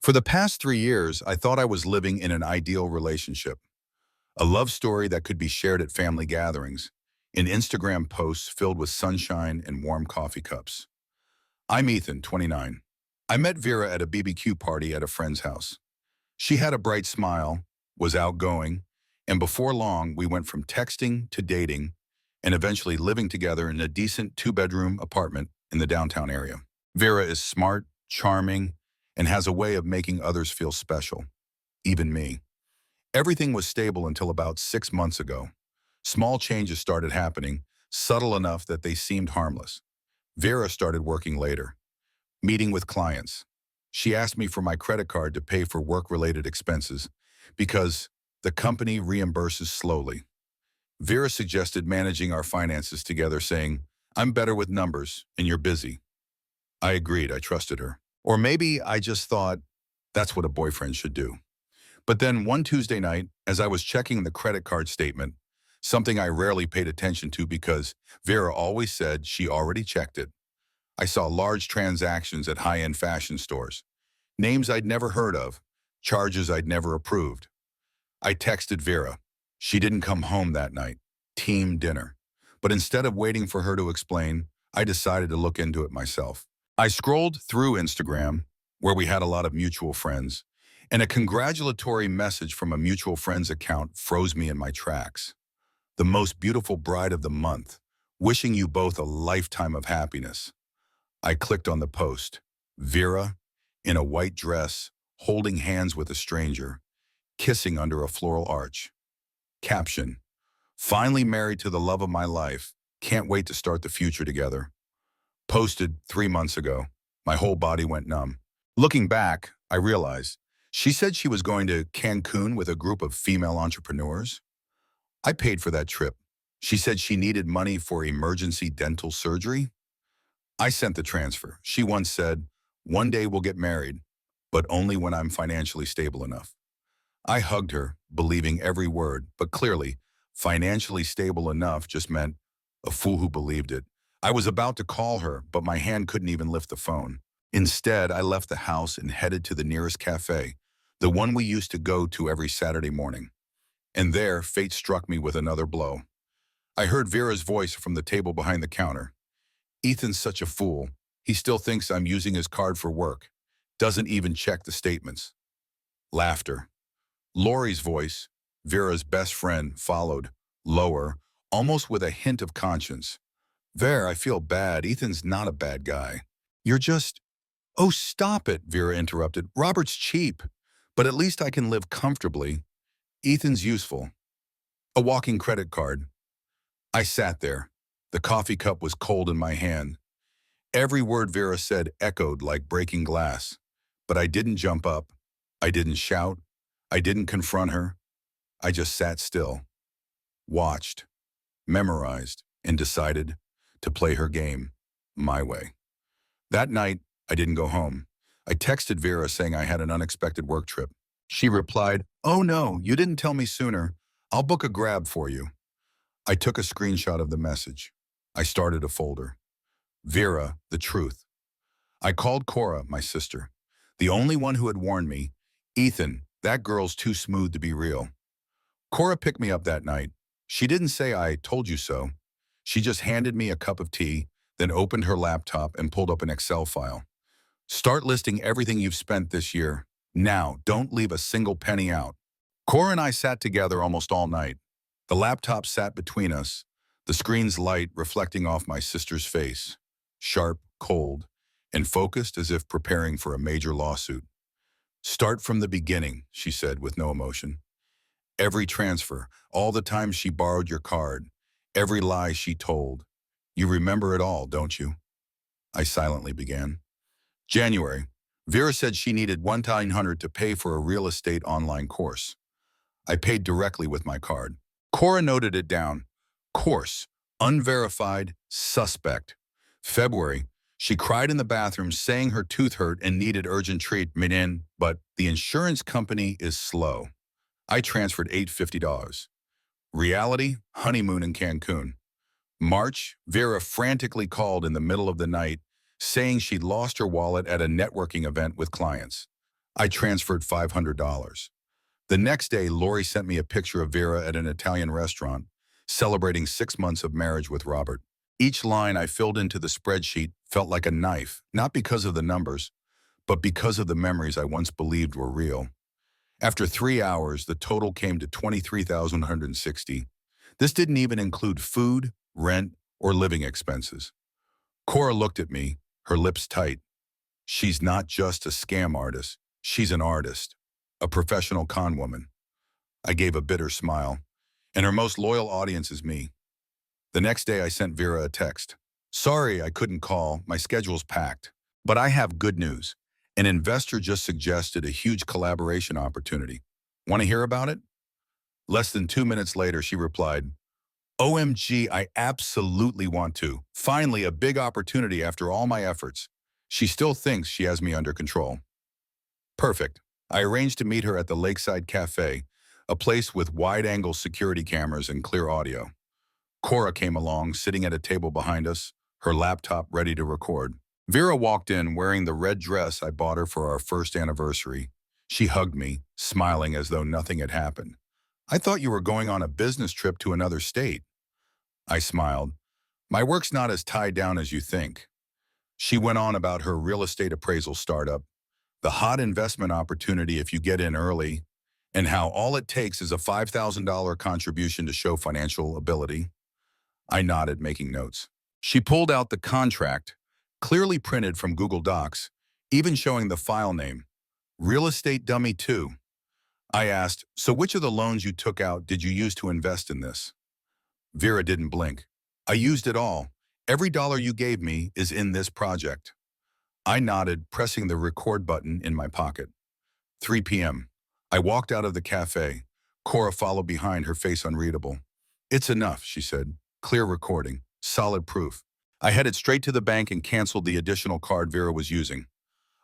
For the past 3 years, I thought I was living in an ideal relationship, a love story that could be shared at family gatherings, in Instagram posts filled with sunshine and warm coffee cups. I'm Ethan, 29. I met Vera at a BBQ party at a friend's house. She had a bright smile, was outgoing, and before long, we went from texting to dating and eventually living together in a decent two-bedroom apartment in the downtown area. Vera is smart, charming, and has a way of making others feel special, even me. Everything was stable until about 6 months ago. Small changes started happening, subtle enough that they seemed harmless. Vera started working later, meeting with clients. She asked me for my credit card to pay for work-related expenses because the company reimburses slowly. Vera suggested managing our finances together, saying, "I'm better with numbers and you're busy." I agreed. I trusted her. Or maybe I just thought that's what a boyfriend should do. But then one Tuesday night, as I was checking the credit card statement, something I rarely paid attention to because Vera always said she already checked it, I saw large transactions at high-end fashion stores, names I'd never heard of, charges I'd never approved. I texted Vera. She didn't come home that night. Team dinner. But instead of waiting for her to explain, I decided to look into it myself. I scrolled through Instagram, where we had a lot of mutual friends, and a congratulatory message from a mutual friend's account froze me in my tracks. "The most beautiful bride of the month, wishing you both a lifetime of happiness." I clicked on the post. Vera, in a white dress, holding hands with a stranger, kissing under a floral arch. Caption: "Finally married to the love of my life. Can't wait to start the future together." Posted 3 months ago. My whole body went numb. Looking back, I realized she said she was going to Cancun with a group of female entrepreneurs. I paid for that trip. She said she needed money for emergency dental surgery. I sent the transfer. She once said, "One day we'll get married, but only when I'm financially stable enough." I hugged her, believing every word, but clearly, financially stable enough just meant a fool who believed it. I was about to call her, but my hand couldn't even lift the phone. Instead, I left the house and headed to the nearest cafe, the one we used to go to every Saturday morning. And there, fate struck me with another blow. I heard Vera's voice from the table behind the counter. "Ethan's such a fool. He still thinks I'm using his card for work. Doesn't even check the statements." Laughter. Lori's voice, Vera's best friend, followed, lower, almost with a hint of conscience. "Vera, I feel bad. Ethan's not a bad guy. You're just—" "Oh, stop it," Vera interrupted. "Robert's cheap, but at least I can live comfortably. Ethan's useful. A walking credit card." I sat there. The coffee cup was cold in my hand. Every word Vera said echoed like breaking glass. But I didn't jump up. I didn't shout. I didn't confront her. I just sat still, watched, memorized, and decided to play her game my way. That night, I didn't go home. I texted Vera saying I had an unexpected work trip. She replied, "Oh no, you didn't tell me sooner. I'll book a Grab for you." I took a screenshot of the message. I started a folder. Vera, the truth. I called Cora, my sister, the only one who had warned me, "Ethan, that girl's too smooth to be real." Cora picked me up that night. She didn't say "I told you so." She just handed me a cup of tea, then opened her laptop and pulled up an Excel file. "Start listing everything you've spent this year. Now, don't leave a single penny out." Cora and I sat together almost all night. The laptop sat between us, the screen's light reflecting off my sister's face, sharp, cold, and focused as if preparing for a major lawsuit. "Start from the beginning," she said with no emotion. "Every transfer, all the times she borrowed your card, every lie she told. You remember it all, don't you?" I silently began. January. Vera said she needed $1,900 to pay for a real estate online course. I paid directly with my card. Cora noted it down. Course, unverified, suspect. February. She cried in the bathroom saying her tooth hurt and needed urgent treatment but the insurance company is slow. I transferred $850. Reality, honeymoon in Cancun. March, Vera frantically called in the middle of the night, saying she'd lost her wallet at a networking event with clients. I transferred $500. The next day, Lori sent me a picture of Vera at an Italian restaurant, celebrating 6 months of marriage with Robert. Each line I filled into the spreadsheet felt like a knife, not because of the numbers, but because of the memories I once believed were real. After 3 hours, the total came to $23,160. This didn't even include food, rent, or living expenses. Cora looked at me, her lips tight. She's not just a scam artist. She's an artist, a professional con woman. I gave a bitter smile. And her most loyal audience is me. The next day, I sent Vera a text. Sorry I couldn't call, my schedule's packed. But I have good news. An investor just suggested a huge collaboration opportunity. Want to hear about it? Less than 2 minutes later, she replied, OMG, I absolutely want to. Finally, a big opportunity after all my efforts. She still thinks she has me under control. Perfect. I arranged to meet her at the Lakeside Cafe, a place with wide-angle security cameras and clear audio. Cora came along, sitting at a table behind us, her laptop ready to record. Vera walked in wearing the red dress I bought her for our first anniversary. She hugged me, smiling as though nothing had happened. I thought you were going on a business trip to another state. I smiled. My work's not as tied down as you think. She went on about her real estate appraisal startup, the hot investment opportunity if you get in early, and how all it takes is a $5,000 contribution to show financial ability. I nodded, making notes. She pulled out the contract, clearly printed from Google Docs, even showing the file name, Real Estate Dummy 2. I asked, so which of the loans you took out did you use to invest in this? Vera didn't blink. I used it all. Every dollar you gave me is in this project. I nodded, pressing the record button in my pocket. 3 p.m. I walked out of the cafe. Cora followed behind, her face unreadable. It's enough, she said. Clear recording. Solid proof. I headed straight to the bank and canceled the additional card Vera was using.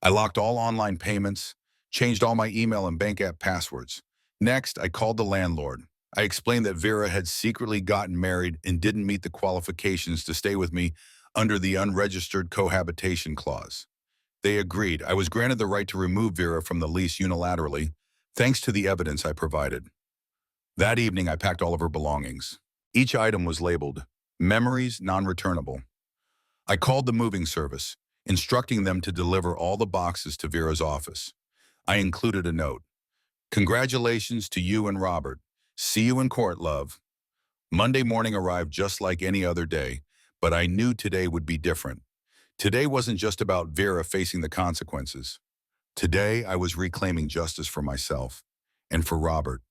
I locked all online payments, changed all my email and bank app passwords. Next, I called the landlord. I explained that Vera had secretly gotten married and didn't meet the qualifications to stay with me under the unregistered cohabitation clause. They agreed. I was granted the right to remove Vera from the lease unilaterally, thanks to the evidence I provided. That evening, I packed all of her belongings. Each item was labeled, Memories Non-Returnable. I called the moving service, instructing them to deliver all the boxes to Vera's office. I included a note. Congratulations to you and Robert. See you in court, love. Monday morning arrived just like any other day, but I knew today would be different. Today wasn't just about Vera facing the consequences. Today, I was reclaiming justice for myself and for Robert,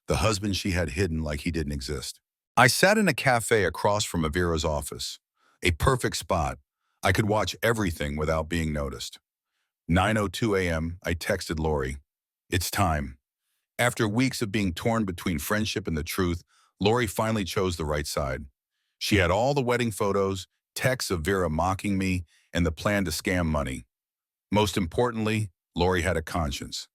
the husband she had hidden like he didn't exist. I sat in a cafe across from Vera's office, a perfect spot. I could watch everything without being noticed. 9:02 a.m., I texted Lori. It's time. After weeks of being torn between friendship and the truth, Lori finally chose the right side. She had all the wedding photos, texts of Vera mocking me, and the plan to scam money. Most importantly, Lori had a conscience.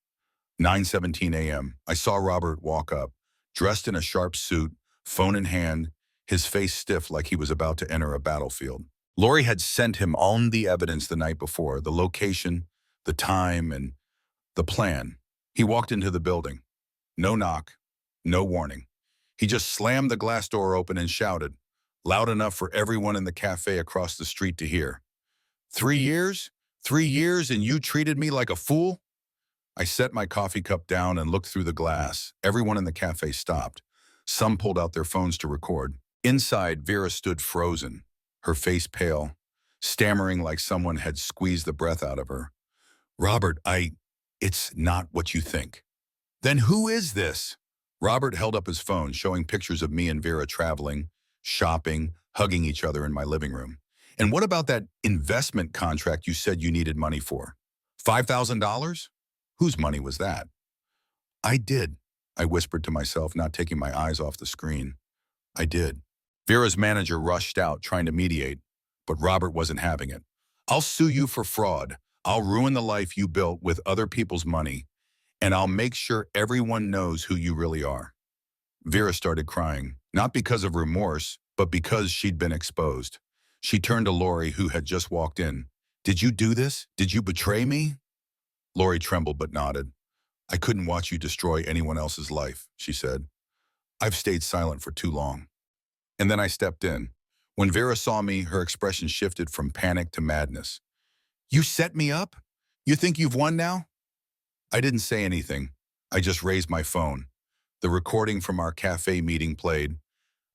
9:17 a.m., I saw Robert walk up, dressed in a sharp suit, phone in hand, his face stiff like he was about to enter a battlefield. Lori had sent him all the evidence the night before, the location, the time, and the plan. He walked into the building. No knock, no warning. He just slammed the glass door open and shouted, loud enough for everyone in the cafe across the street to hear. 3 years? 3 years and you treated me like a fool? I set my coffee cup down and looked through the glass. Everyone in the cafe stopped. Some pulled out their phones to record. Inside, Vera stood frozen, her face pale, stammering like someone had squeezed the breath out of her. Robert, it's not what you think. Then who is this? Robert held up his phone, showing pictures of me and Vera traveling, shopping, hugging each other in my living room. And what about that investment contract you said you needed money for? $5,000? Whose money was that? I did, I whispered to myself, not taking my eyes off the screen. I did. Vera's manager rushed out, trying to mediate, but Robert wasn't having it. I'll sue you for fraud. I'll ruin the life you built with other people's money, and I'll make sure everyone knows who you really are. Vera started crying, not because of remorse, but because she'd been exposed. She turned to Lori, who had just walked in. Did you do this? Did you betray me? Lori trembled but nodded. I couldn't watch you destroy anyone else's life, she said. I've stayed silent for too long. And then I stepped in. When Vera saw me, her expression shifted from panic to madness. You set me up? You think you've won now? I didn't say anything. I just raised my phone. The recording from our cafe meeting played.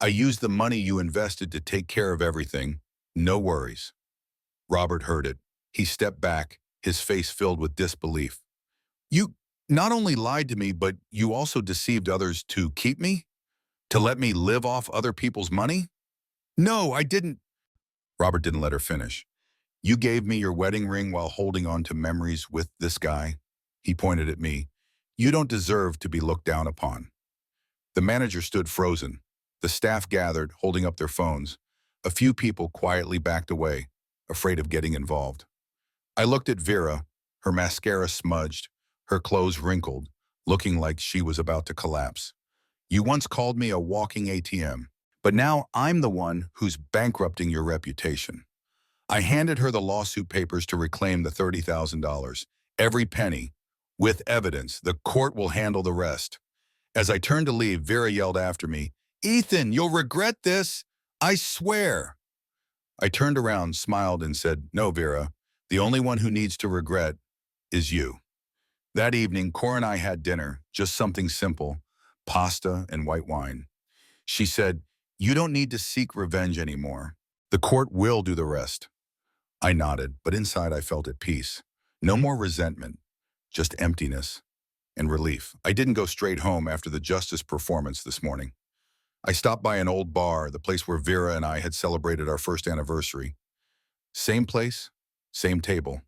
I used the money you invested to take care of everything. No worries. Robert heard it. He stepped back, his face filled with disbelief. You not only lied to me, but you also deceived others to keep me? To let me live off other people's money? No, I didn't. Robert didn't let her finish. You gave me your wedding ring while holding on to memories with this guy. He pointed at me. You don't deserve to be looked down upon. The manager stood frozen. The staff gathered, holding up their phones. A few people quietly backed away, afraid of getting involved. I looked at Vera, her mascara smudged, her clothes wrinkled, looking like she was about to collapse. You once called me a walking ATM, but now I'm the one who's bankrupting your reputation. I handed her the lawsuit papers to reclaim the $30,000, every penny, with evidence. The court will handle the rest. As I turned to leave, Vera yelled after me, Ethan, you'll regret this. I swear. I turned around, smiled, and said, No, Vera, the only one who needs to regret is you. That evening, Cora and I had dinner, just something simple, pasta and white wine. She said, You don't need to seek revenge anymore. The court will do the rest. I nodded, but inside I felt at peace. No more resentment, just emptiness and relief. I didn't go straight home after the justice performance this morning. I stopped by an old bar, the place where Vera and I had celebrated our first anniversary. Same place, same table,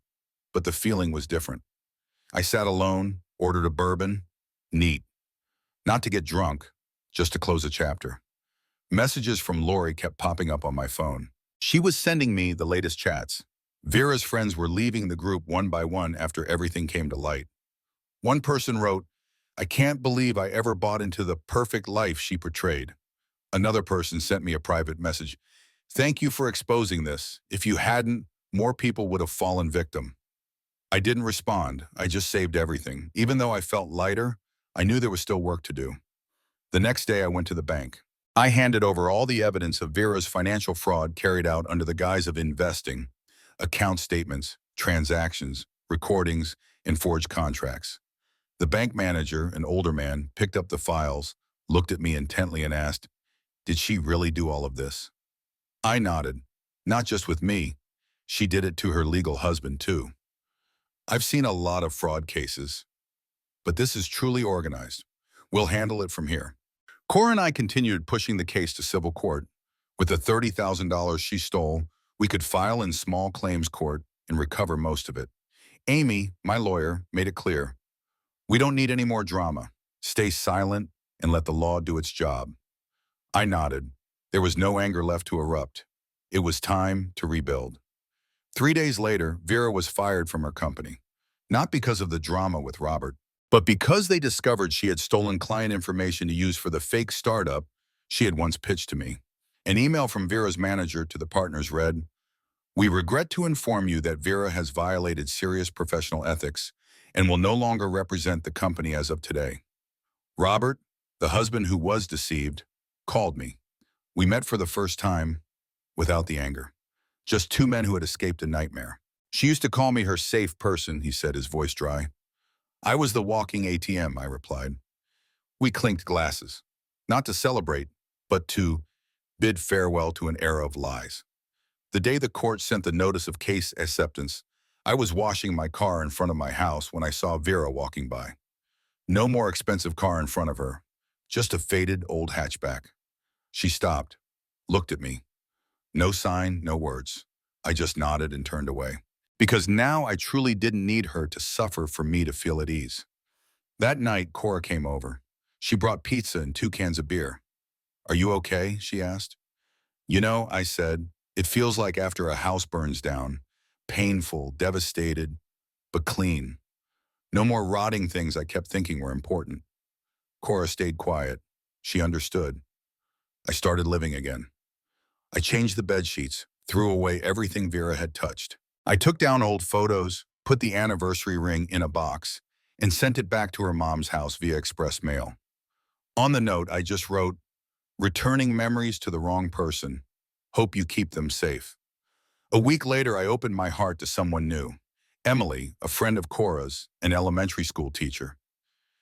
but the feeling was different. I sat alone, ordered a bourbon, neat. Not to get drunk, just to close a chapter. Messages from Lori kept popping up on my phone. She was sending me the latest chats. Vera's friends were leaving the group one by one after everything came to light. One person wrote, I can't believe I ever bought into the perfect life she portrayed. Another person sent me a private message. Thank you for exposing this. If you hadn't, more people would have fallen victim. I didn't respond. I just saved everything. Even though I felt lighter, I knew there was still work to do. The next day I went to the bank. I handed over all the evidence of Vera's financial fraud carried out under the guise of investing, account statements, transactions, recordings, and forged contracts. The bank manager, an older man, picked up the files, looked at me intently and asked, Did she really do all of this? I nodded. Not just with me. She did it to her legal husband too. I've seen a lot of fraud cases, but this is truly organized. We'll handle it from here. Cora and I continued pushing the case to civil court. With the $30,000 she stole, we could file in small claims court and recover most of it. Amy, my lawyer, made it clear. We don't need any more drama. Stay silent and let the law do its job. I nodded. There was no anger left to erupt. It was time to rebuild. 3 days later, Vera was fired from her company. Not because of the drama with Robert, but because they discovered she had stolen client information to use for the fake startup she had once pitched to me. An email from Vera's manager to the partners read, We regret to inform you that Vera has violated serious professional ethics and will no longer represent the company as of today. Robert, the husband who was deceived, called me. We met for the first time without the anger. Just two men who had escaped a nightmare. She used to call me her safe person, he said, his voice dry. I was the walking ATM, I replied. We clinked glasses, not to celebrate, but to bid farewell to an era of lies. The day the court sent the notice of case acceptance, I was washing my car in front of my house when I saw Vera walking by. No more expensive car in front of her, just a faded old hatchback. She stopped, looked at me. No sign, no words. I just nodded and turned away. Because now I truly didn't need her to suffer for me to feel at ease. That night, Cora came over. She brought pizza and 2 cans of beer. Are you okay? She asked. You know, I said, it feels like after a house burns down, painful, devastated, but clean. No more rotting things I kept thinking were important. Cora stayed quiet. She understood. I started living again. I changed the bed sheets, threw away everything Vera had touched. I took down old photos, put the anniversary ring in a box, and sent it back to her mom's house via express mail. On the note, I just wrote, "Returning memories to the wrong person. Hope you keep them safe." A week later, I opened my heart to someone new. Emily, a friend of Cora's, an elementary school teacher.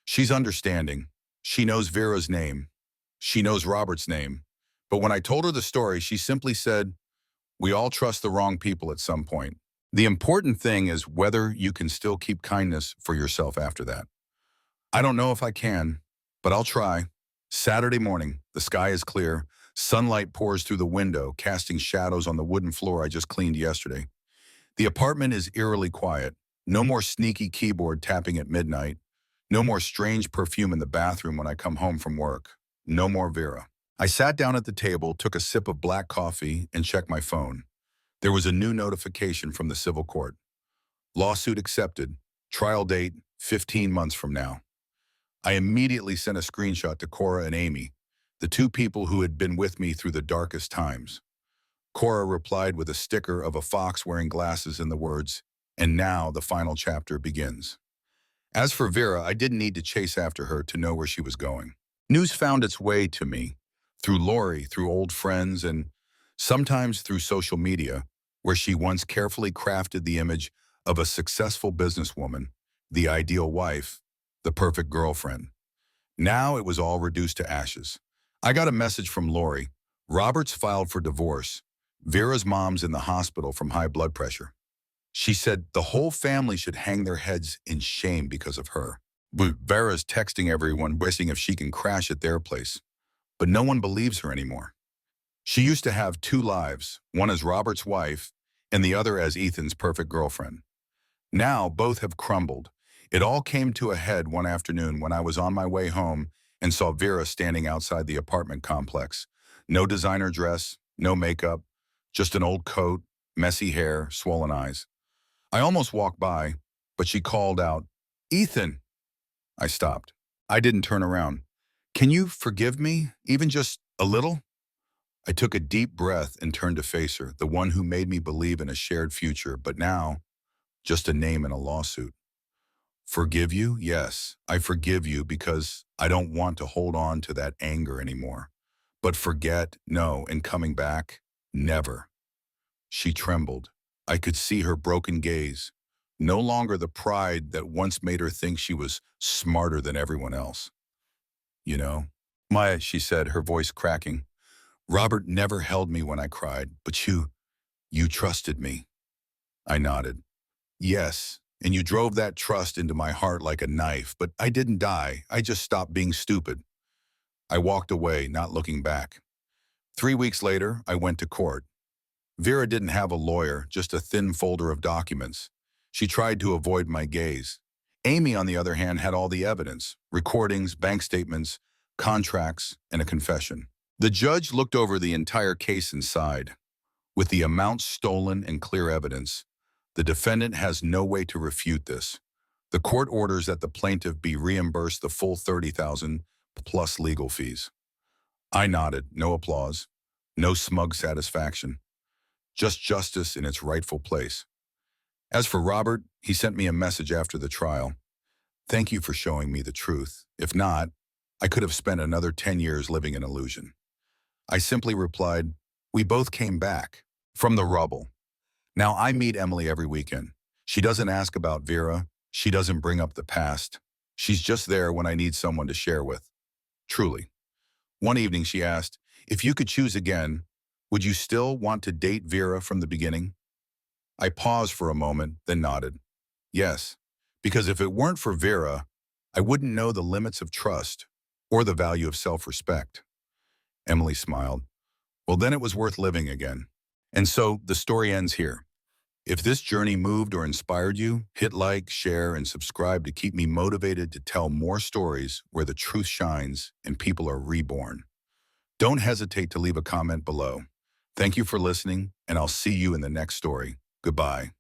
She's understanding. She knows Vera's name. She knows Robert's name. But when I told her the story, she simply said, "We all trust the wrong people at some point. The important thing is whether you can still keep kindness for yourself after that." I don't know if I can, but I'll try. Saturday morning, the sky is clear. Sunlight pours through the window, casting shadows on the wooden floor I just cleaned yesterday. The apartment is eerily quiet. No more sneaky keyboard tapping at midnight. No more strange perfume in the bathroom when I come home from work. No more Vera. I sat down at the table, took a sip of black coffee, and checked my phone. There was a new notification from the civil court. Lawsuit accepted. Trial date, 15 months from now. I immediately sent a screenshot to Cora and Amy, the two people who had been with me through the darkest times. Cora replied with a sticker of a fox wearing glasses and the words, "And now the final chapter begins." As for Vera, I didn't need to chase after her to know where she was going. News found its way to me through Lori, through old friends, and sometimes through social media, where she once carefully crafted the image of a successful businesswoman, the ideal wife, the perfect girlfriend. Now it was all reduced to ashes. I got a message from Lori. Robert's filed for divorce. Vera's mom's in the hospital from high blood pressure. She said the whole family should hang their heads in shame because of her. Vera's texting everyone, wishing if she can crash at their place. But no one believes her anymore. She used to have two lives, one as Robert's wife and the other as Ethan's perfect girlfriend. Now both have crumbled. It all came to a head one afternoon when I was on my way home and saw Vera standing outside the apartment complex. No designer dress, no makeup, just an old coat, messy hair, swollen eyes. I almost walked by, but she called out, "Ethan!" I stopped. I didn't turn around. "Can you forgive me, even just a little?" I took a deep breath and turned to face her, the one who made me believe in a shared future, but now, just a name in a lawsuit. "Forgive you? Yes, I forgive you because I don't want to hold on to that anger anymore. But forget, no, and coming back, never." She trembled. I could see her broken gaze. No longer the pride that once made her think she was smarter than everyone else. "You know, Maya," she said, her voice cracking, "Robert never held me when I cried, but you trusted me." I nodded. "Yes, and you drove that trust into my heart like a knife, but I didn't die. I just stopped being stupid." I walked away, not looking back. 3 weeks later, I went to court. Vera didn't have a lawyer, just a thin folder of documents. She tried to avoid my gaze. Amy, on the other hand, had all the evidence: recordings, bank statements, contracts, and a confession. The judge looked over the entire case and sighed. With the amount stolen and clear evidence, the defendant has no way to refute this. The court orders that the plaintiff be reimbursed the full $30,000 plus legal fees. I nodded, no applause, no smug satisfaction. Just justice in its rightful place. As for Robert, he sent me a message after the trial. "Thank you for showing me the truth. If not, I could have spent another 10 years living in illusion." I simply replied, "We both came back from the rubble." Now I meet Emily every weekend. She doesn't ask about Vera. She doesn't bring up the past. She's just there when I need someone to share with. Truly. One evening she asked, "If you could choose again, would you still want to date Vera from the beginning?" I paused for a moment, then nodded. Yes, because if it weren't for Vera, I wouldn't know the limits of trust or the value of self-respect. Emily smiled. Well, then it was worth living again. And so the story ends here. If this journey moved or inspired you, hit like, share, and subscribe to keep me motivated to tell more stories where the truth shines and people are reborn. Don't hesitate to leave a comment below. Thank you for listening, and I'll see you in the next story. Goodbye.